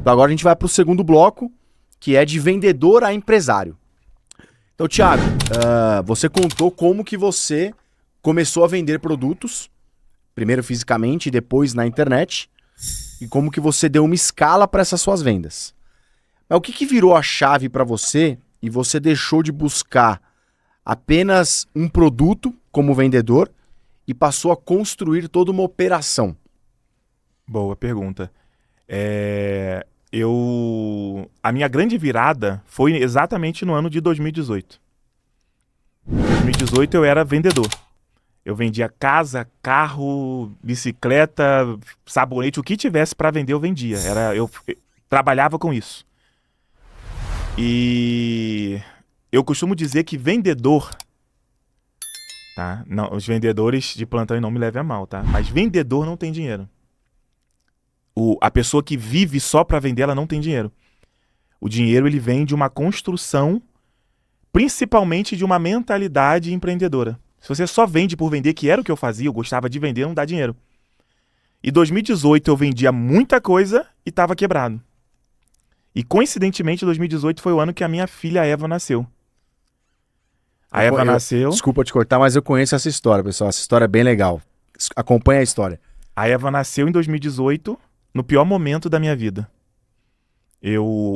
Então agora a gente vai para o segundo bloco, que é de vendedor a empresário. Então, Thiago, você contou como que você começou a vender produtos, primeiro fisicamente e depois na internet, e como que você deu uma escala para essas suas vendas. Mas o que virou a chave para você e você deixou de buscar apenas um produto como vendedor e passou a construir toda uma operação? Boa pergunta. A minha grande virada foi exatamente no ano de 2018. Em 2018 eu era vendedor. Eu vendia casa, carro, bicicleta, sabonete, o que tivesse para vender eu vendia. Eu trabalhava com isso. E eu costumo dizer que vendedor, tá? Não, os vendedores de plantão não me levem a mal, tá? Mas vendedor não tem dinheiro. A pessoa que vive só para vender, ela não tem dinheiro. O dinheiro ele vem de uma construção, principalmente de uma mentalidade empreendedora. Se você só vende por vender, que era o que eu fazia, eu gostava de vender, não dá dinheiro. Em 2018 eu vendia muita coisa e estava quebrado. E coincidentemente 2018 foi o ano que a minha filha Eva nasceu. A Eva nasceu... Desculpa te cortar, mas eu conheço essa história, pessoal. Essa história é bem legal. Acompanha a história. A Eva nasceu em 2018, no pior momento da minha vida.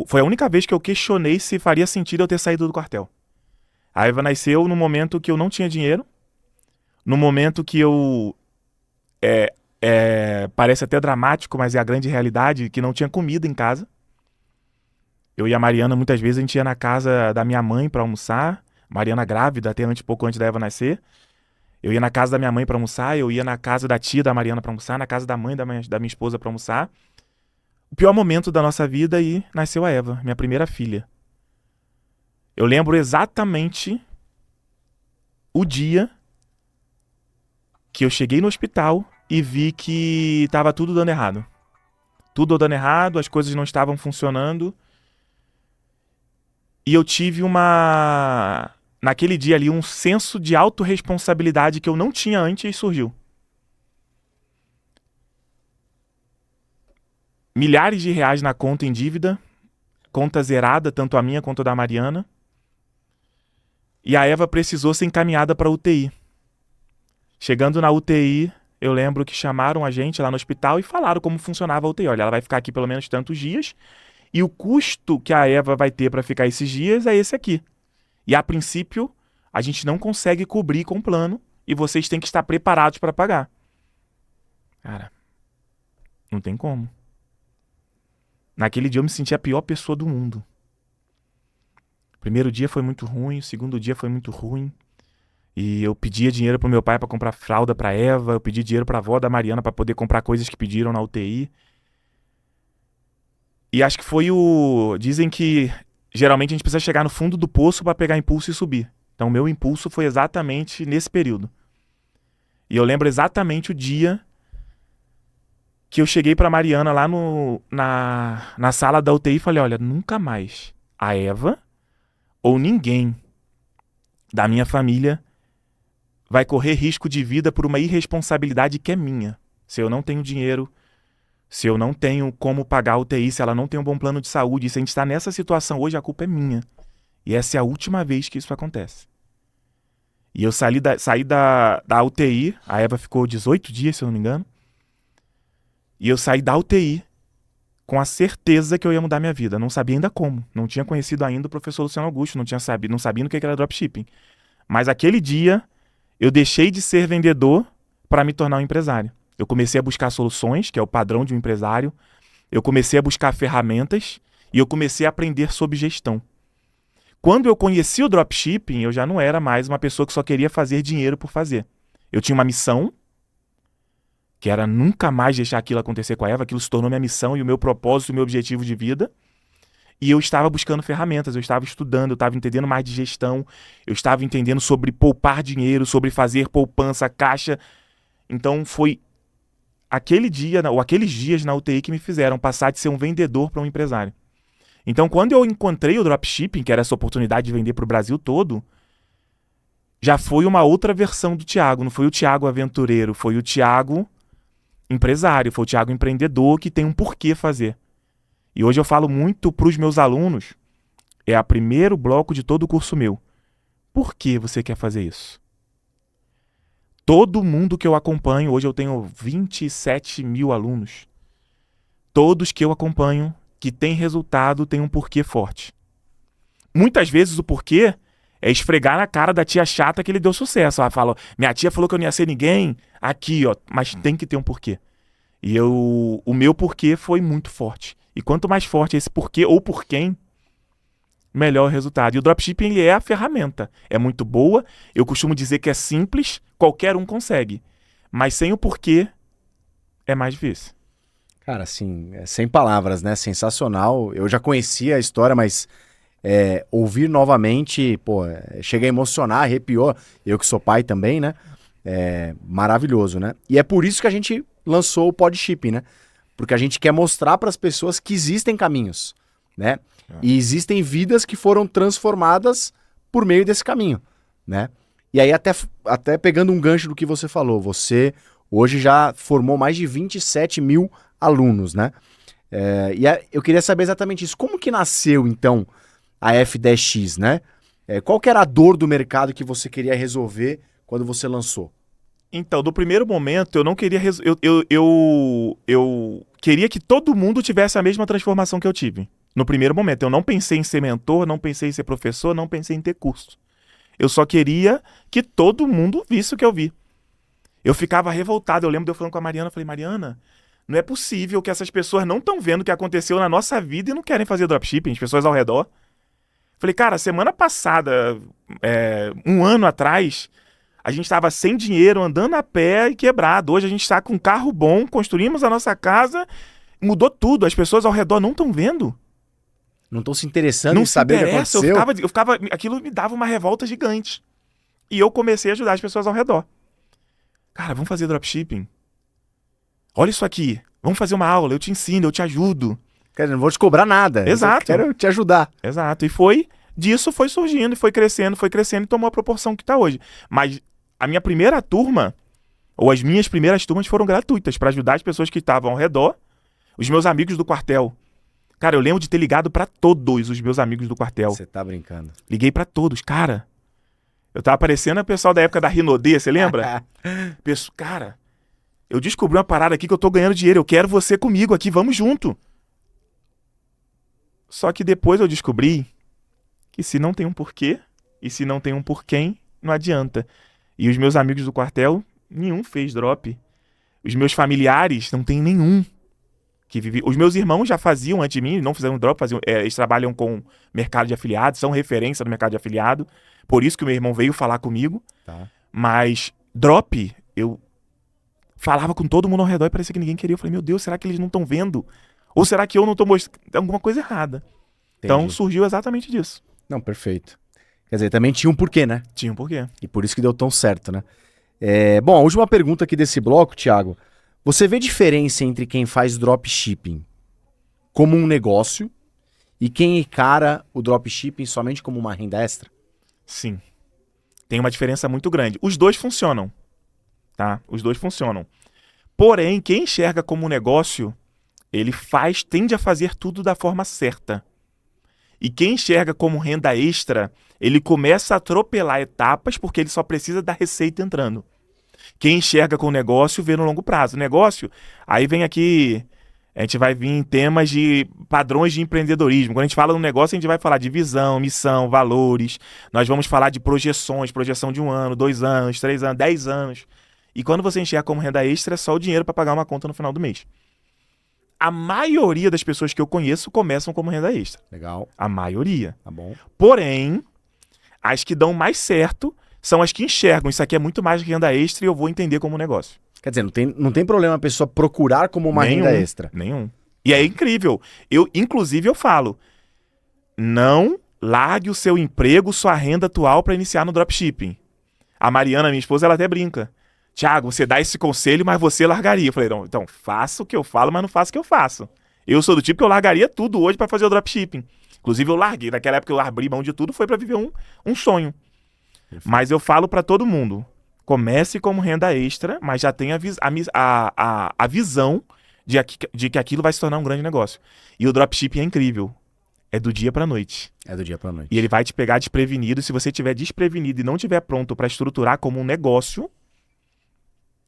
Foi a única vez que eu questionei se faria sentido eu ter saído do quartel. A Eva nasceu no momento que eu não tinha dinheiro, no momento que eu... parece até dramático, mas é a grande realidade, que não tinha comida em casa. Eu e a Mariana, muitas vezes, a gente ia na casa da minha mãe para almoçar. Mariana grávida, até pouco antes da Eva nascer. Eu ia na casa da minha mãe para almoçar, eu ia na casa da tia da Mariana para almoçar, na casa da mãe da minha esposa para almoçar. O pior momento da nossa vida e nasceu a Eva, minha primeira filha. Eu lembro exatamente o dia que eu cheguei no hospital e vi que estava tudo dando errado. Tudo dando errado, as coisas não estavam funcionando. E eu tive naquele dia ali, um senso de autorresponsabilidade que eu não tinha antes e surgiu. Milhares de reais na conta em dívida, conta zerada, tanto a minha quanto a da Mariana. E a Eva precisou ser encaminhada para a UTI. Chegando na UTI, eu lembro que chamaram a gente lá no hospital e falaram como funcionava a UTI. Olha, ela vai ficar aqui pelo menos tantos dias e o custo que a Eva vai ter para ficar esses dias é esse aqui. E a princípio, a gente não consegue cobrir com o plano e vocês têm que estar preparados para pagar. Cara, não tem como. Naquele dia eu me senti a pior pessoa do mundo. O primeiro dia foi muito ruim, o segundo dia foi muito ruim. E eu pedia dinheiro pro meu pai para comprar fralda pra Eva, eu pedi dinheiro pra avó da Mariana para poder comprar coisas que pediram na UTI. E acho que dizem que geralmente a gente precisa chegar no fundo do poço para pegar impulso e subir. Então o meu impulso foi exatamente nesse período. E eu lembro exatamente o dia que eu cheguei pra Mariana lá na sala da UTI e falei, olha, nunca mais a Eva ou ninguém da minha família vai correr risco de vida por uma irresponsabilidade que é minha. Se eu não tenho dinheiro, se eu não tenho como pagar a UTI, se ela não tem um bom plano de saúde, se a gente está nessa situação hoje, a culpa é minha. E essa é a última vez que isso acontece. E eu saí da UTI, a Eva ficou 18 dias, se eu não me engano, e eu saí da UTI com a certeza que eu ia mudar minha vida. Não sabia ainda como. Não tinha conhecido ainda o professor Luciano Augusto, não sabia o que era dropshipping. Mas aquele dia, eu deixei de ser vendedor para me tornar um empresário. Eu comecei a buscar soluções, que é o padrão de um empresário. Eu comecei a buscar ferramentas e eu comecei a aprender sobre gestão. Quando eu conheci o dropshipping, eu já não era mais uma pessoa que só queria fazer dinheiro por fazer. Eu tinha uma missão, que era nunca mais deixar aquilo acontecer com a Eva. Aquilo se tornou minha missão e o meu propósito, o meu objetivo de vida. E eu estava buscando ferramentas, eu estava estudando, eu estava entendendo mais de gestão, eu estava entendendo sobre poupar dinheiro, sobre fazer poupança, caixa. Então foi aquele dia, ou aqueles dias na UTI que me fizeram passar de ser um vendedor para um empresário. Então quando eu encontrei o dropshipping, que era essa oportunidade de vender para o Brasil todo, já foi uma outra versão do Thiago. Não foi o Thiago aventureiro, foi o Thiago empresário, foi o Thiago empreendedor que tem um porquê fazer. E hoje eu falo muito para os meus alunos, é o primeiro bloco de todo o curso meu. Por que você quer fazer isso? Todo mundo que eu acompanho, hoje eu tenho 27 mil alunos, todos que eu acompanho, que tem resultado, tem um porquê forte. Muitas vezes o porquê é esfregar na cara da tia chata que ele deu sucesso. Ela fala, minha tia falou que eu não ia ser ninguém, aqui, ó, mas tem que ter um porquê. E o meu porquê foi muito forte. E quanto mais forte esse porquê ou por quem, melhor o resultado. E o dropshipping, ele é a ferramenta. É muito boa, eu costumo dizer que é simples, qualquer um consegue. Mas sem o porquê, é mais difícil. Cara, assim, sem palavras, né? Sensacional. Eu já conhecia a história, mas ouvir novamente, pô, chega a emocionar, arrepiou. Eu que sou pai também, né? Maravilhoso, né? E é por isso que a gente lançou o Podshipping, né? Porque a gente quer mostrar para as pessoas que existem caminhos, né? E existem vidas que foram transformadas por meio desse caminho, né? E aí até pegando um gancho do que você falou, você hoje já formou mais de 27 mil alunos, né? Eu queria saber exatamente isso. Como que nasceu, então, a F10X, né? Qual que era a dor do mercado que você queria resolver quando você lançou? Então, do primeiro momento, eu não queria... Eu queria que todo mundo tivesse a mesma transformação que eu tive. No primeiro momento, eu não pensei em ser mentor, não pensei em ser professor, não pensei em ter curso. Eu só queria que todo mundo visse o que eu vi. Eu ficava revoltado. Eu lembro de eu falando com a Mariana, eu falei, Mariana, não é possível que essas pessoas não estão vendo o que aconteceu na nossa vida e não querem fazer dropshipping, as pessoas ao redor. Falei, cara, semana passada, um ano atrás, a gente estava sem dinheiro, andando a pé e quebrado. Hoje a gente está com um carro bom, construímos a nossa casa, mudou tudo. As pessoas ao redor não estão vendo. Não estão se interessando em saber o que aconteceu? Aquilo me dava uma revolta gigante. E eu comecei a ajudar as pessoas ao redor. Cara, vamos fazer dropshipping? Olha isso aqui. Vamos fazer uma aula, eu te ensino, eu te ajudo. Cara, não vou te cobrar nada. Exato. Eu quero te ajudar. Exato. E disso foi surgindo, foi crescendo e tomou a proporção que está hoje. Mas a minha primeira turma, ou as minhas primeiras turmas foram gratuitas para ajudar as pessoas que estavam ao redor, os meus amigos do quartel. Cara, eu lembro de ter ligado pra todos os meus amigos do quartel. Você tá brincando. Liguei pra todos. Cara, eu tava parecendo o pessoal da época da Rinodê, você lembra? Cara, eu descobri uma parada aqui que eu tô ganhando dinheiro. Eu quero você comigo aqui, vamos junto. Só que depois eu descobri que se não tem um porquê e se não tem um porquê, não adianta. E os meus amigos do quartel, nenhum fez drop. Os meus familiares, não tem nenhum. Os meus irmãos já faziam antes de mim, não fizeram drop, eles trabalham com mercado de afiliados, são referência no mercado de afiliado, por isso que o meu irmão veio falar comigo. Tá. Mas drop, eu falava com todo mundo ao redor e parecia que ninguém queria. Eu falei, meu Deus, será que eles não estão vendo? Ou será que eu não estou mostrando alguma coisa errada? Entendi. Então surgiu exatamente disso. Não, perfeito. Quer dizer, também tinha um porquê, né? Tinha um porquê. E por isso que deu tão certo, né? Bom, a última pergunta aqui desse bloco, Thiago. Você vê diferença entre quem faz dropshipping como um negócio e quem encara o dropshipping somente como uma renda extra? Sim. Tem uma diferença muito grande. Os dois funcionam, tá? Os dois funcionam. Porém, quem enxerga como um negócio, ele tende a fazer tudo da forma certa. E quem enxerga como renda extra, ele começa a atropelar etapas porque ele só precisa da receita entrando. Quem enxerga com o negócio vê no longo prazo. O negócio, aí vem aqui, a gente vai vir em temas de padrões de empreendedorismo. Quando a gente fala no negócio, a gente vai falar de visão, missão, valores. Nós vamos falar de projeção de 1 ano, 2 anos, 3 anos, 10 anos. E quando você enxerga como renda extra, é só o dinheiro para pagar uma conta no final do mês. A maioria das pessoas que eu conheço começam como renda extra. Legal. A maioria. Tá bom. Porém, as que dão mais certo são as que enxergam. Isso aqui é muito mais renda extra e eu vou entender como negócio. Quer dizer, não tem problema a pessoa procurar como uma renda extra. Nenhum. E é incrível. Inclusive, eu falo, não largue o seu emprego, sua renda atual para iniciar no dropshipping. A Mariana, minha esposa, ela até brinca. Thiago, você dá esse conselho, mas você largaria. Eu falei, não, então, faça o que eu falo, mas não faça o que eu faço. Eu sou do tipo que eu largaria tudo hoje para fazer o dropshipping. Inclusive, eu larguei. Naquela época eu abri mão de tudo, foi para viver um sonho. Perfeito. Mas eu falo para todo mundo, comece como renda extra, mas já tenha a visão de que aquilo vai se tornar um grande negócio. E o dropshipping é incrível. É do dia pra noite. É do dia pra noite. E ele vai te pegar desprevenido. Se você estiver desprevenido e não estiver pronto para estruturar como um negócio,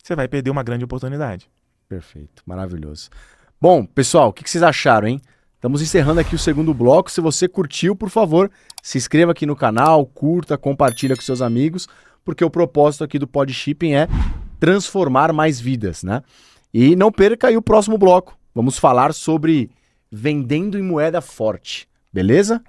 você vai perder uma grande oportunidade. Perfeito, maravilhoso. Bom, pessoal, o que vocês acharam, hein? Estamos encerrando aqui o segundo bloco. Se você curtiu, por favor, se inscreva aqui no canal, curta, compartilha com seus amigos, porque o propósito aqui do Podshipping é transformar mais vidas, né? E não perca aí o próximo bloco. Vamos falar sobre vendendo em moeda forte, beleza?